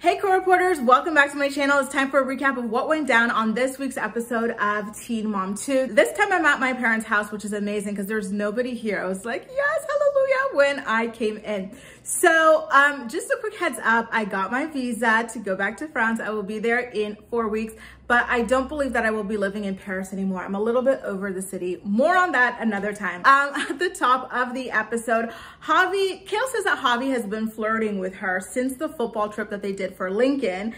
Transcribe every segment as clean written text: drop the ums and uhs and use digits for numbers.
Hey co-reporters, welcome back to my channel. It's time for a recap of what went down on this week's episode of Teen Mom 2. This time I'm at my parents' house, which is amazing because there's nobody here. I was like, yes, hallelujah, when I came in. So just a quick heads up, I got my visa to go back to France. I will be there in 4 weeks, but I don't believe that I will be living in Paris anymore. I'm a little bit over the city. More on that another time. At the top of the episode, KAIL says that Javi has been flirting with her since the football trip that they did for Lincoln.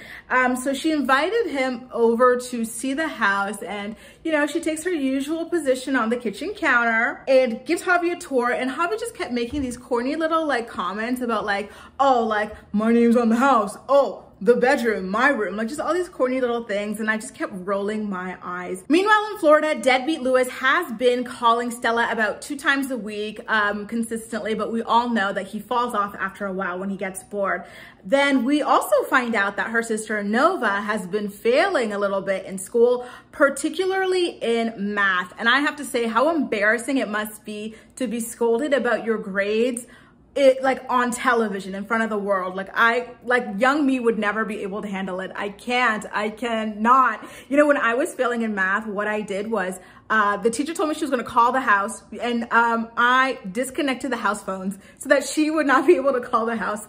So she invited him over to see the house, and you know, she takes her usual position on the kitchen counter and gives Javi a tour, and Javi just kept making these corny little like comments about like, oh, like my name's on the house, oh, the bedroom, my room, like just all these corny little things, and I just kept rolling my eyes. Meanwhile, in Florida, deadbeat Lewis has been calling Stella about 2 times a week consistently, but we all know that he falls off after a while when he gets bored. Then we also find out that her sister Nova has been failing a little bit in school, particularly in math. And I have to say how embarrassing it must be to be scolded about your grades like on television in front of the world. Like young me would never be able to handle it. I cannot. You know, when I was failing in math, what I did was the teacher told me she was going to call the house, and I disconnected the house phones so that she would not be able to call the house.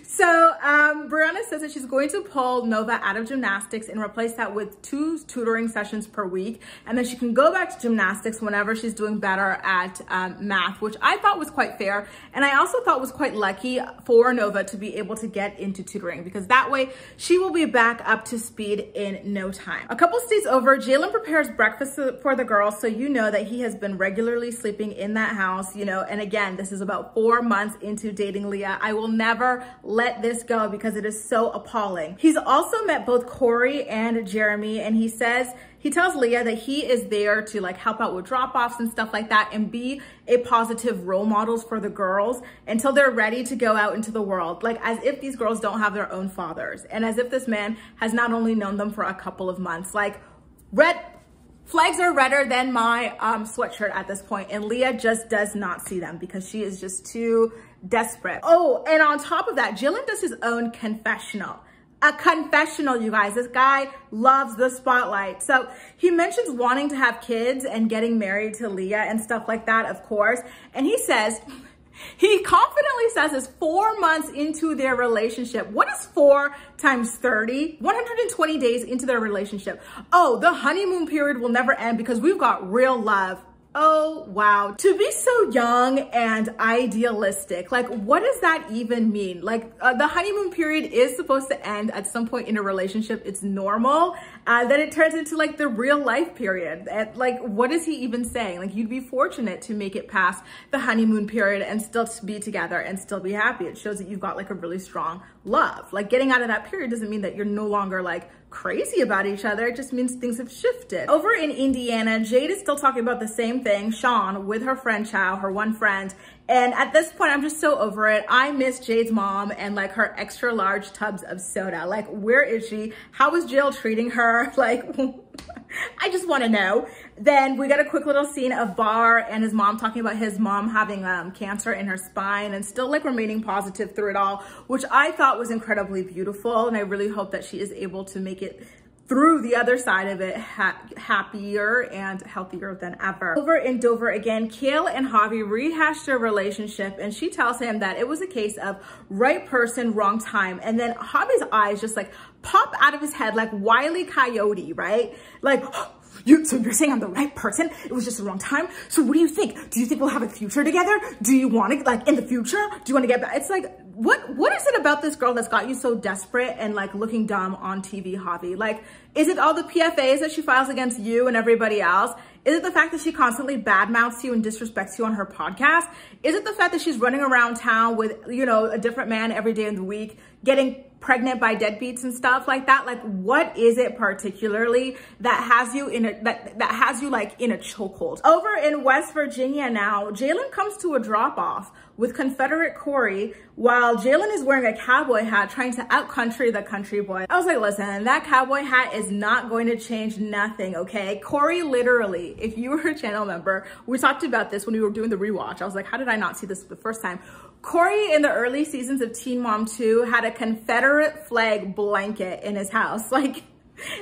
So Brianna says that she's going to pull Nova out of gymnastics and replace that with 2 tutoring sessions per week, and then she can go back to gymnastics whenever she's doing better at math, which I thought was quite fair, and I also thought was quite lucky for Nova to be able to get into tutoring, because that way she will be back up to speed in no time. A couple states over, Jalen prepares breakfast for the girls, so you know that he has been regularly sleeping in that house, you know, and again, this is about 4 months into dating Leah. I will never let this go because it is so appalling. He's also met both Corey and Jeremy, and he tells Leah that he is there to like help out with drop-offs and stuff like that and be a positive role models for the girls until they're ready to go out into the world, like as if these girls don't have their own fathers, and as if this man has not only known them for a couple of months. Like red flags are redder than my sweatshirt at this point, and Leah just does not see them because she is just too desperate. Oh, and on top of that, Jalen does his own confessional. A confessional, you guys. This guy loves the spotlight. So he mentions wanting to have kids and getting married to Leah and stuff like that, of course. And he confidently says it's 4 months into their relationship. What is 4 times 30? 120 days into their relationship. Oh, the honeymoon period will never end because we've got real love. Oh, wow. To be so young and idealistic, like what does that even mean? Like the honeymoon period is supposed to end at some point in a relationship. It's normal. Then it turns into like the real life period. And, like, what is he even saying? Like you'd be fortunate to make it past the honeymoon period and still be together and still be happy. It shows that you've got like a really strong love. Like getting out of that period doesn't mean that you're no longer like crazy about each other. It just means things have shifted. Over in Indiana, Jade is still talking about the same thing, Sean, with her friend Chow, her one friend. And at this point, I'm just so over it. I miss Jade's mom and like her extra large tubs of soda. Like, where is she? How is Jill treating her? Like, I just want to know. Then we got a quick little scene of Bar and his mom talking about his mom having cancer in her spine and still like remaining positive through it all, which I thought was incredibly beautiful. And I really hope that she is able to make it through the other side of it happier and healthier than ever. Over in Dover again, KAIL and Javi rehashed their relationship, and she tells him that it was a case of right person, wrong time. And then Javi's eyes just like pop out of his head like Wile E. Coyote, right? Like, so you're saying I'm the right person? It was just the wrong time? So what do you think? Do you think we'll have a future together? Do you want to, like, in the future? Do you want to get back? It's like, what is it about this girl that's got you so desperate and like looking dumb on TV, Javi? Like, is it all the PFAs that she files against you and everybody else? Is it the fact that she constantly badmouths you and disrespects you on her podcast? Is it the fact that she's running around town with, you know, a different man every day of the week, getting pregnant by deadbeats and stuff like that? Like, what is it particularly that has you in a that has you like in a chokehold? Over in West Virginia now, Jalen comes to a drop-off with Confederate Corey while Jalen is wearing a cowboy hat trying to out-country the country boy. I was like, listen, that cowboy hat is not going to change nothing, okay? Corey literally, if you were a channel member, we talked about this when we were doing the rewatch. I was like, how did I not see this the first time? Corey in the early seasons of Teen Mom 2 had a Confederate flag blanket in his house. Like,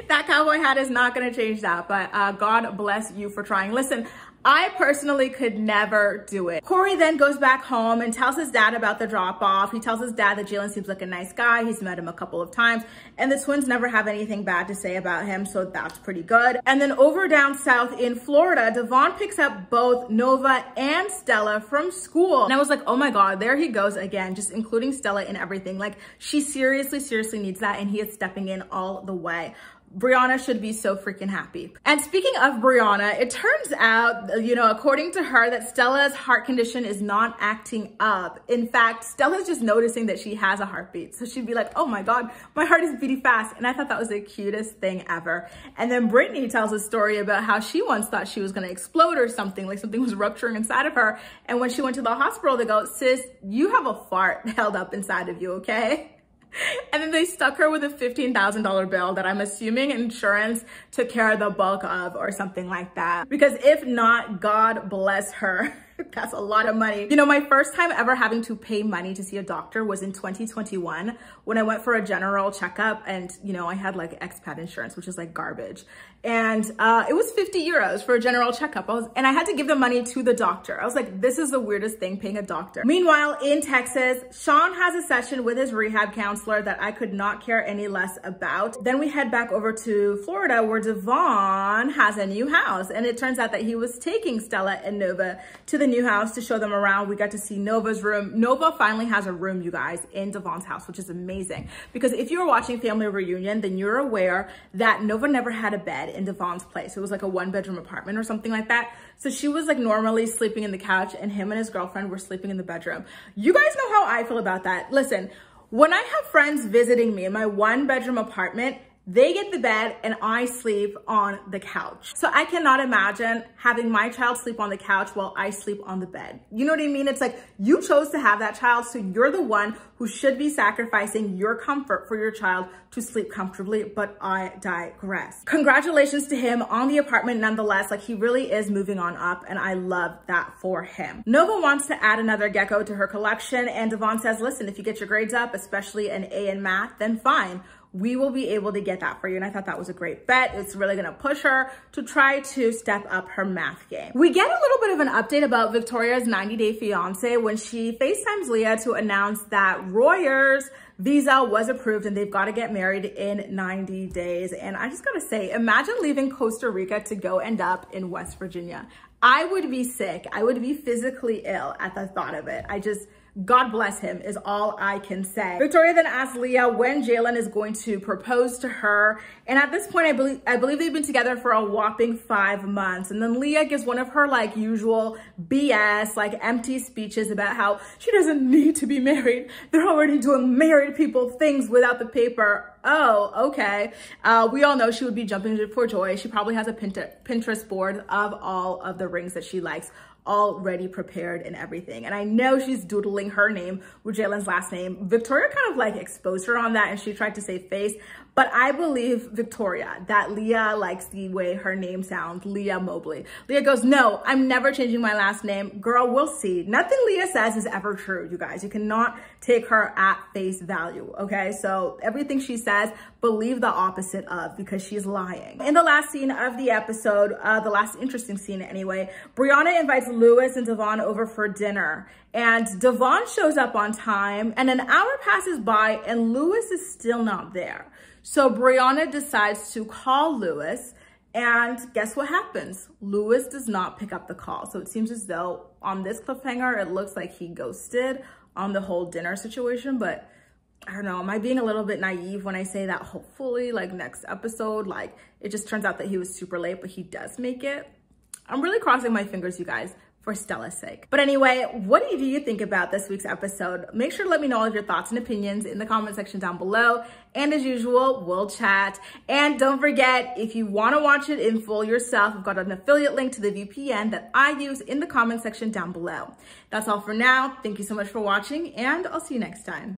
that cowboy hat is not gonna change that, but God bless you for trying. Listen, I personally could never do it. Corey then goes back home and tells his dad about the drop off. He tells his dad that Jalen seems like a nice guy. He's met him a couple of times and the twins never have anything bad to say about him. So that's pretty good. And then over down south in Florida, Devon picks up both Nova and Stella from school. And I was like, oh my God, there he goes again, just including Stella in everything. Like, she seriously needs that. And he is stepping in all the way. Brianna should be so freaking happy. And speaking of Brianna, it turns out, you know, according to her, that Stella's heart condition is not acting up. In fact, Stella's just noticing that she has a heartbeat. So she'd be like, oh my God, my heart is beating fast. And I thought that was the cutest thing ever. And then Brittany tells a story about how she once thought she was gonna explode or something, like something was rupturing inside of her. And when she went to the hospital, they go, sis, you have a fart held up inside of you, okay? And then they stuck her with a $15,000 bill that I'm assuming insurance took care of the bulk of or something like that. Because if not, God bless her. That's a lot of money. You know, my first time ever having to pay money to see a doctor was in 2021 when I went for a general checkup and, you know, I had like expat insurance, which is like garbage. And it was 50 euros for a general checkup. And I had to give the money to the doctor. I was like, this is the weirdest thing, paying a doctor. Meanwhile, in Texas, Sean has a session with his rehab counselor that I could not care any less about. Then we head back over to Florida where Devon has a new house. And it turns out that he was taking Stella and Nova to the new house to show them around. We got to see Nova's room. Nova finally has a room, you guys, in Devon's house, which is amazing. Because if you were watching Family Reunion, then you're aware that Nova never had a bed in Devon's place. It was like a 1-bedroom apartment or something like that. So she was like normally sleeping in the couch and him and his girlfriend were sleeping in the bedroom. You guys know how I feel about that. Listen, when I have friends visiting me in my 1-bedroom apartment, they get the bed and I sleep on the couch. So I cannot imagine having my child sleep on the couch while I sleep on the bed. You know what I mean? It's like, you chose to have that child, so you're the one who should be sacrificing your comfort for your child to sleep comfortably, but I digress. Congratulations to him on the apartment nonetheless. Like, he really is moving on up and I love that for him. Nova wants to add another Gecko to her collection and Devon says, listen, if you get your grades up, especially an A in math, then fine. We will be able to get that for you. And I thought that was a great bet. It's really gonna push her to try to step up her math game. We get a little bit of an update about Victoria's 90-day fiance when she FaceTimes Leah to announce that Royer's visa was approved and they've got to get married in 90 days. And I just gotta say, imagine leaving Costa Rica to go end up in West Virginia. I would be sick. I would be physically ill at the thought of it. God bless him is all I can say. Victoria then asks Leah when Jalen is going to propose to her. And at this point, I believe they've been together for a whopping 5 months. And then Leah gives one of her like usual BS, like empty speeches about how she doesn't need to be married. They're already doing married people things without the paper. Oh, okay. We all know she would be jumping for joy. She probably has a Pinterest board of all of the rings that she likes already prepared and everything. And I know she's doodling her name with Jalen's last name. Victoria kind of like exposed her on that and she tried to save face. But I believe Victoria that Leah likes the way her name sounds, Leah Mobley. Leah goes, no, I'm never changing my last name. Girl, we'll see. Nothing Leah says is ever true, you guys. You cannot take her at face value, okay? So everything she says, believe the opposite of, because she's lying. In the last scene of the episode, the last interesting scene anyway, Brianna invites Lewis and Devon over for dinner. And Devon shows up on time and an hour passes by and Lewis is still not there. So Brianna decides to call Lewis and guess what happens? Lewis does not pick up the call. So it seems as though on this cliffhanger, it looks like he ghosted on the whole dinner situation, but I don't know, am I being a little bit naive when I say that hopefully like next episode, like it just turns out that he was super late, but he does make it? I'm really crossing my fingers, you guys, for Stella's sake. But anyway, what do you think about this week's episode? Make sure to let me know all of your thoughts and opinions in the comment section down below. And as usual, we'll chat. And don't forget, if you want to watch it in full yourself, I've got an affiliate link to the VPN that I use in the comment section down below. That's all for now. Thank you so much for watching and I'll see you next time.